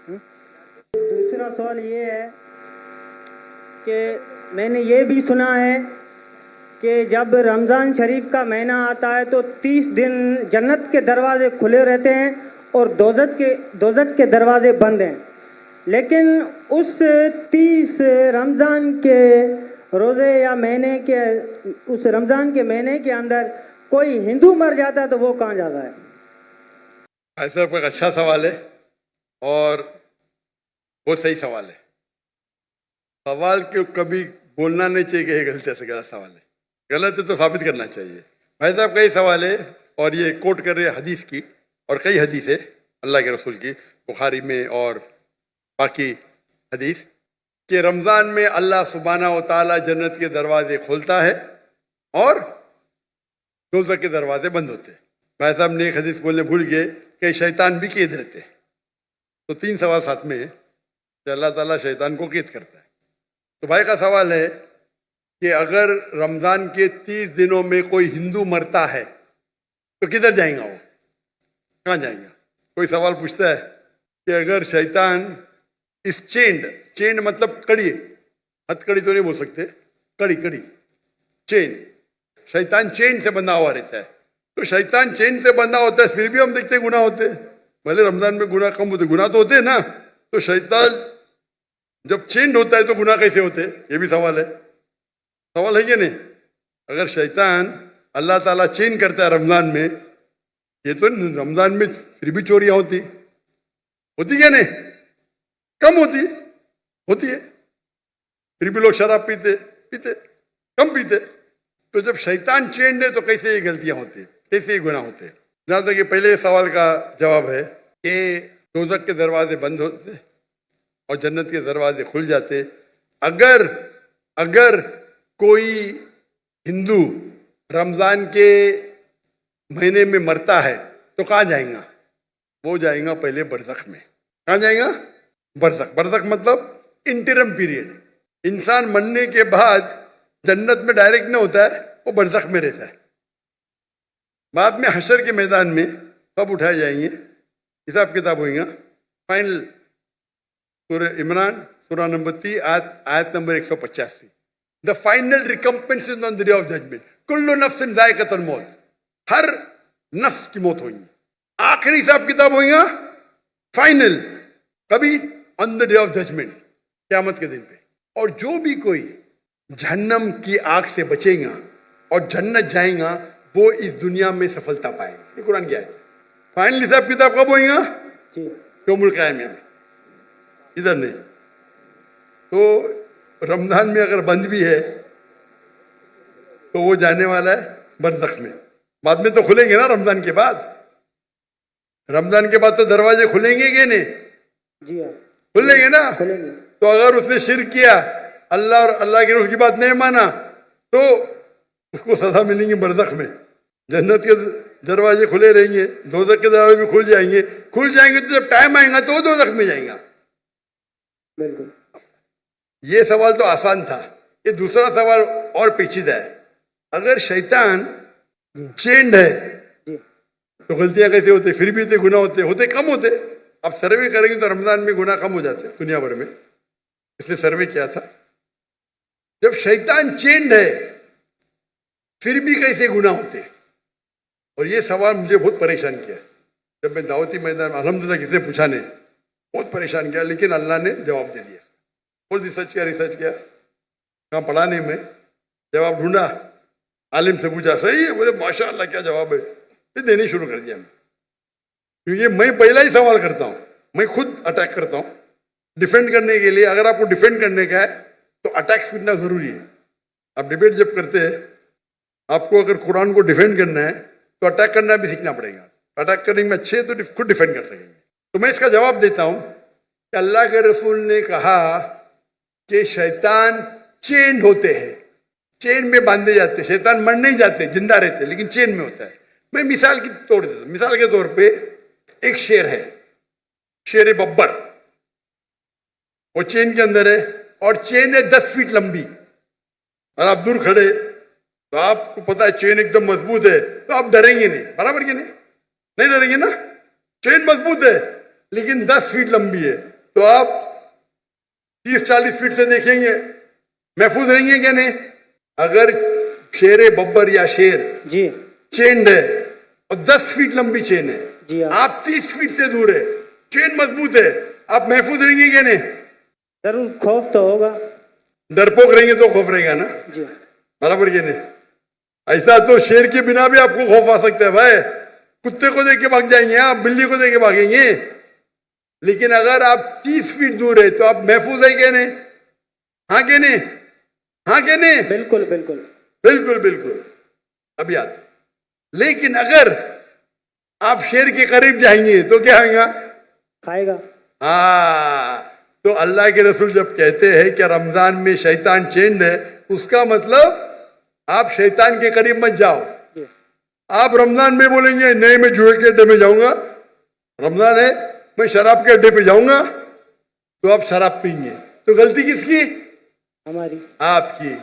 दूसरा सवाल ये है कि मैंने ये भी सुना है कि जब रमज़ान शरीफ का महीना आता है तो 30 दिन जन्नत के दरवाजे खुले रहते हैं और दोज़ख के दरवाजे बंद हैं, लेकिन उस 30 रमज़ान के रोज़े या महीने के उस रमज़ान के महीने के अंदर कोई हिंदू मर जाता है तो वो कहाँ जाता है? ऐसा एक अच्छा सवाल है और वो सही सवाल है। सवाल क्यों कभी बोलना नहीं चाहिए कि ये गलत है, गलत सवाल है, गलत है तो साबित करना चाहिए। भाई साहब कई सवाल है और ये कोट कर रहे हैं हदीस की, और कई हदीस है अल्लाह के रसूल की, बुखारी में और बाकी हदीस, कि रमज़ान में अल्लाह सुब्हानहू व तआला जन्नत के दरवाजे खोलता है और दोज़ख के दरवाजे बंद होते हैं। भाई साहब ने एक हदीस बोलने भूल गए कि शैतान भी कैद रहते हैं। तो 3 सवाल साथ में है कि अल्लाह ताला शैतान को कैद करता है। तो भाई का सवाल है कि अगर रमज़ान के 30 दिनों में कोई हिंदू मरता है तो किधर जाएगा, वो कहाँ जाएगा? कोई सवाल पूछता है कि अगर शैतान इस चेंड मतलब कड़ी, हथकड़ी तो नहीं बोल सकते, कड़ी चेन, शैतान चेन से बंधा हुआ रहता है। तो शैतान चेन से बंधा होता है, फिर भी हम देखते गुनाह होते हैं। भले रमज़ान में गुनाह कम होते, गुनाह तो होते हैं ना। तो शैतान जब चेंड होता है तो गुनाह कैसे होते, ये भी सवाल है कि नहीं? अगर शैतान अल्लाह ताला चेंज करता है रमज़ान में, ये तो रमज़ान में फिर भी चोरियां होती क्या नहीं? कम होती है, फिर भी लोग शराब पीते कम पीते। तो जब शैतान चेंड है तो कैसे ये गलतियां होती है, कैसे ये गुनाह होते हैं? जहाँ तक कि पहले सवाल का जवाब है कि दोज़ख के दरवाजे बंद होते और जन्नत के दरवाजे खुल जाते। अगर कोई हिंदू रमज़ान के महीने में मरता है तो कहाँ जाएगा? वो जाएगा पहले बरज़ख में। कहाँ जाएगा? बरज़ख मतलब इंटरम पीरियड। इंसान मरने के बाद जन्नत में डायरेक्ट नहीं होता है, वो बरज़ख में रहता है। बाद में हशर के मैदान में कब उठाए जाएंगे, हिसाब किताब होगा। फाइनल सूरह इमरान सूरह नंबर 3 आयत number 185, the final recompense is on the day of judgement, कुल्लु नफ्सिन ज़ाइक़तुल मौत, हर नफ्स की मौत होगी। आखिरी हिसाब किताब होगा फाइनल, कभी? On the day of judgement, क़यामत के दिन पे। और जो भी कोई जहन्नम की आग से बचेगा और जन्नत जाएगा, वो इस दुनिया में सफलता पाएगा। ये कुरान की आयत है। फाइनल हिसाब किताब कब होगा? यौमुल क़यामह में, इधर नहीं। तो रमज़ान में अगर बंद भी है तो वो जाने वाला है बरज़ख में। बाद में तो खुलेंगे ना, रमज़ान के बाद तो दरवाजे खुलेंगे कि नहीं? जी हाँ, खुलेंगे ना। खुलेंगे। तो अगर उसने शिर्क किया, अल्लाह और अल्लाह के रसूल की बात नहीं माना, तो उसको सजा मिलेंगी बरज़ख में। जन्नत के दरवाजे खुले रहेंगे, दोज़ख के दरवाजे भी खुल जाएंगे तो जब टाइम आएगा तो वो दोज़ख में जाएगा। बिल्कुल। ये सवाल तो आसान था। ये दूसरा सवाल और पेचीदा है। अगर शैतान चेंड है तो गलतियां कैसे होते, फिर भी गुनाह होते कम होते। अब सर्वे करेंगे तो रमज़ान में गुनाह कम हो जाते दुनिया भर में। इसने सर्वे किया था, जब शैतान चेंड है फिर भी कैसे गुनाह होते। और ये सवाल मुझे बहुत परेशान किया। जब मैं दावती मैदान में, अल्हम्दुलिल्लाह किसी ने पूछा नहीं, बहुत परेशान किया, लेकिन अल्लाह ने जवाब दे दिया। बहुत रिसर्च किया, कहाँ पढ़ा नहीं मैं, जवाब ढूंढा, आलिम से पूछा, सही है, बोले माशाअल्लाह क्या जवाब है। फिर देने शुरू कर दिया मैं, क्योंकि मैं पहला ही सवाल करता हूँ, मैं खुद अटैक करता हूँ डिफेंड करने के लिए। अगर आपको डिफेंड करने का है तो अटैक सीखना जरूरी है। आप डिबेट जब करते हैं, आपको अगर कुरान को डिफेंड करना है तो अटैक करना भी सीखना पड़ेगा। अटैक करने में अच्छे तो खुद डिफेंड कर सकेंगे। तो मैं इसका जवाब देता हूँ कि अल्लाह के रसूल ने कहा कि शैतान चेन होते हैं, चेन में बांधे जाते। शैतान मर नहीं जाते, जिंदा रहते, लेकिन चेन में होता है। मैं मिसाल की तोड़ देता हूँ। मिसाल के तौर पे एक शेर है, शेर बब्बर, वो चेन के अंदर है और चेन है 10 फीट लंबी, और आप दूर खड़े तो आपको पता है चेन एकदम मजबूत है, तो आप डरेंगे नहीं, बराबर के नहीं डरेंगे ना। चेन मजबूत है लेकिन 10 फीट लंबी है, تو آپ 30-40 فٹ سے دیکھیں گے محفوظ رہیں گے کہ نہیں. اگر شیر ببر یا شیر جی چینڈ ہے اور 10 فٹ لمبی چین ہے, جی ہاں آپ 30 فٹ سے دور ہے, چین مضبوط ہے, آپ محفوظ رہیں گے کہ نہیں؟ ضرور خوف تو ہوگا. ڈرپوک رہیں گے تو خوف رہے گا نا, جی برابر کہ نہیں؟ ایسا تو شیر کے بنا بھی آپ کو خوف آ سکتا ہے بھائی, کتے کو دیکھ کے بھاگ جائیں گے آپ, بلی کو دیکھ کے بھاگیں گے. لیکن اگر آپ 30 فٹ دور ہے تو آپ محفوظ ہیں کہ نہیں؟ ہاں کہ نہیں؟ ہاں کہ نہیں؟ بالکل بالکل بالکل بالکل. اب یاد, لیکن اگر آپ شیر کے قریب جائیں گے تو کیا ہوگا؟ کھائے گا. ہاں, تو اللہ کے رسول جب کہتے ہیں کہ رمضان میں شیطان چینڈ ہے, اس کا مطلب آپ شیطان کے قریب مت جاؤ. جی آپ رمضان میں بولیں گے نہیں میں جوئے کے اڈے میں جاؤں گا, رمضان ہے میں شراب کے اڈے پہ جاؤں گا, تو آپ شراب پئیں گے. تو غلطی کس کی؟ ہماری. آپ کی.